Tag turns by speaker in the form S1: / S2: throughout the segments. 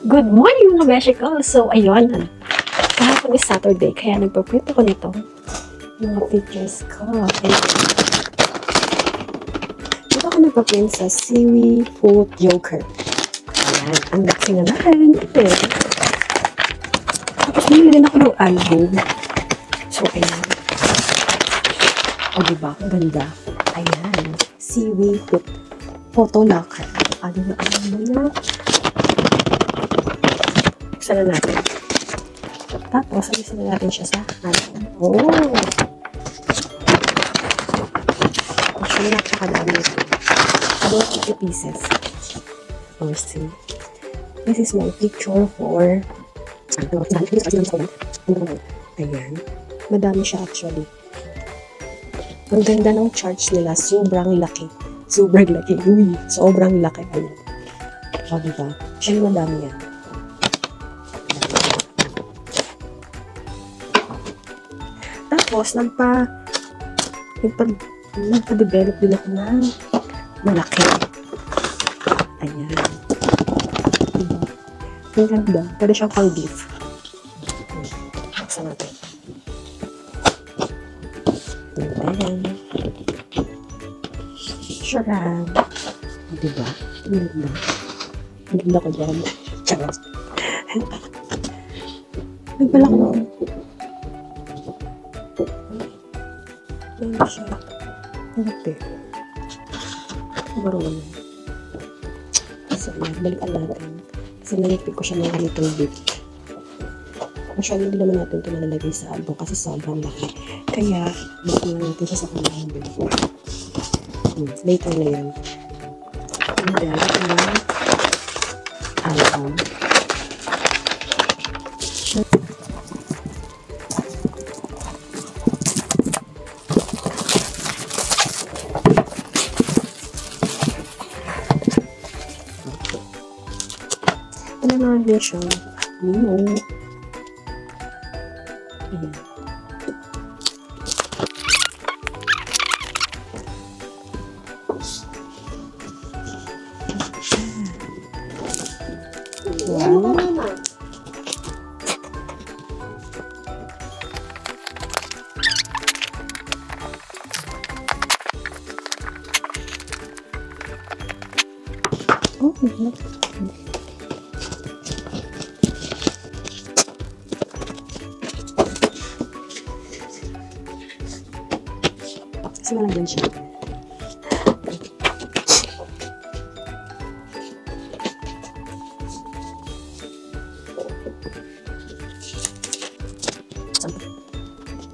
S1: Good morning mga beshi ko! So, ayun. Kahapon is Saturday, kaya nagpaprint ako nito. Mga pictures ko. Ayun. Dito ako nagpaprint sa Seaweed Food Joker. Ayan. Unboxing na natin. Ito. Tapos, bumili din ako ng album. So, ayan. O, diba? Ang ganda. Ayan. Seaweed Food Photo Locker. Ano na buksan na natin. Tapos, alisin na natin siya sa ano. Oh! Actually, napakadami. About 50 pieces. Oh, see. This is my picture for ayan. Madami siya actually. Ang ganda ng charts nila. Sobrang laki. Sobrang laki. Uy, sobrang laki. Ayan. O, diba? Siya madami yan. Tapos, nagpa-develop din ako ng malaki. Ayan. Ang ganda. Pwede siyang pang gift. Buksan natin. And then, syaran. Diba? Ang ganda. Ang ganda ko dyan. Charot. Nagbalak mo. Ayan siya. Hindi. Marunong. So, balikan natin. Kasi nalipid ko siya ng little bit. Masyado hindi naman natin ito nalalagay sa album kasi sobrang laki. Kaya, balikan natin siya sa kanilang video. Later na yan. And then, album. Ano naman din siya? Ayan. Wow. Oh, kasi malagyan siya.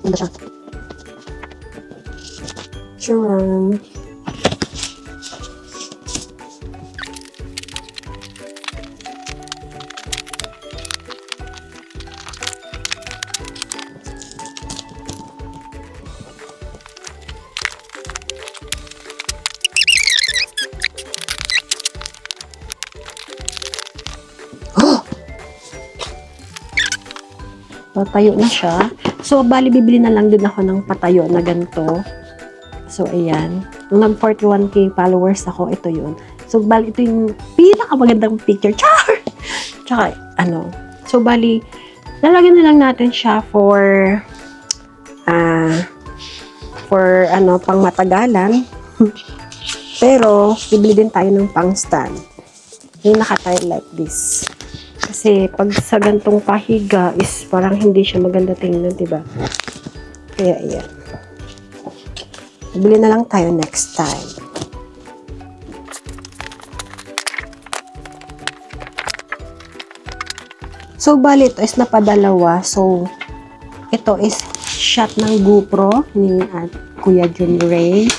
S1: Ganda siya. Sure. Patayo na siya. So, bali, bibili na lang din ako ng patayo na ganito. So, ayan. Nung nag-41k followers ako, ito yun. So, bali, ito yung pinakamagandang picture. Char! Tsaka, ano. So, bali, lalagyan na lang natin siya for pang matagalan. Pero, bibili din tayo ng pang stand. Yung nakatayo like this. Kasi pag sa gantong pahiga is parang hindi siya maganda tingnan, diba? Kaya ayan. Bili na lang tayo next time. So, bali ito is napadalawa. So, ito is shot ng GoPro ni Kuya John Ray.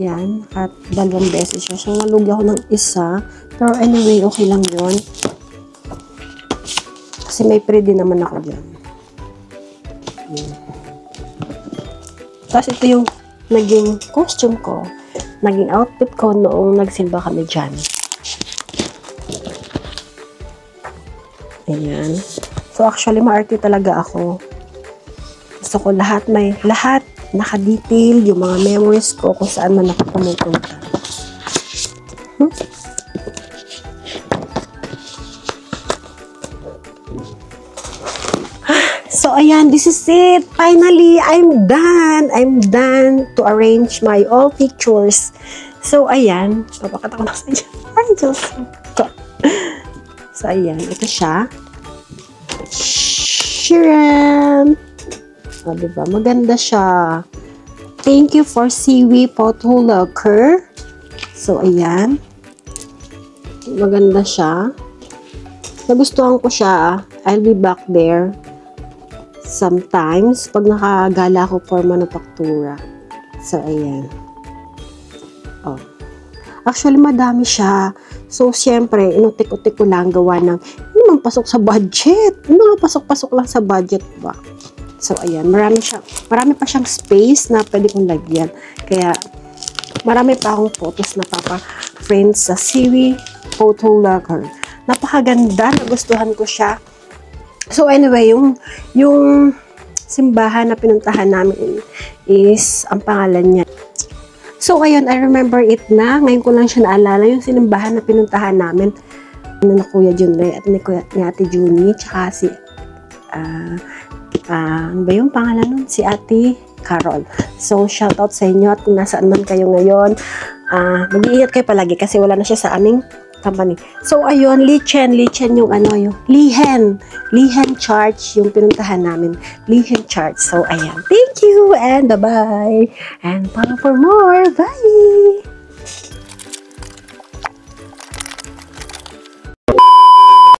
S1: Yan. At 2 beses siya. So, nalugi ako ng isa. Pero anyway, okay lang yun. Kasi may pre din naman ako dyan. Tapos ito yung naging costume ko. Naging outfit ko noong nagsimba kami dyan. Ayan. So actually, maarte talaga ako. Gusto ko lahat naka-detail yung mga memories ko kung saan man ako pumupunta. ayan, this is it. Finally, I'm done. I'm done to arrange my all pictures. So, ayan. Papakita ko na sa inyo. Ay, Diyos ko. So, ayan. Ito siya. Sharon! O, diba? Maganda siya. Thank you for Siwi Photo Locker. So, ayan. Maganda siya. Nagustuhan ko siya. I'll be back there sometimes pag nakagala ko for manufactura. So, ayan. Oh. Actually, madami siya. So, syempre, inutik-utik ko lang gawa ng hindi man pasok sa budget. Mga pasok-pasok lang sa budget ba? So, ayan. Marami pa siyang space na pwede kong lagyan. Kaya, marami pa akong photos na papa-print sa Siwi Photo Locker. Napakaganda. Nagustuhan ko siya. So, anyway, yung simbahan na pinuntahan namin is, ang pangalan niya. So, ayun, I remember it na. Ngayon ko lang siya naalala, yung sinimbahan na pinuntahan namin. Na Kuya Junray at ni Ate Junie, tsaka si, ano ba yung pangalan nun? Si Ate Carol. So, shoutout sa inyo at kung nasaan man kayo ngayon, mag-iingat kayo palagi kasi wala na siya sa aming company. So, ayun, Lichen yung yung Lihen Church, yung pinuntahan namin. Lihen Church. So, ayan. Thank you and bye-bye. And follow for more. Bye!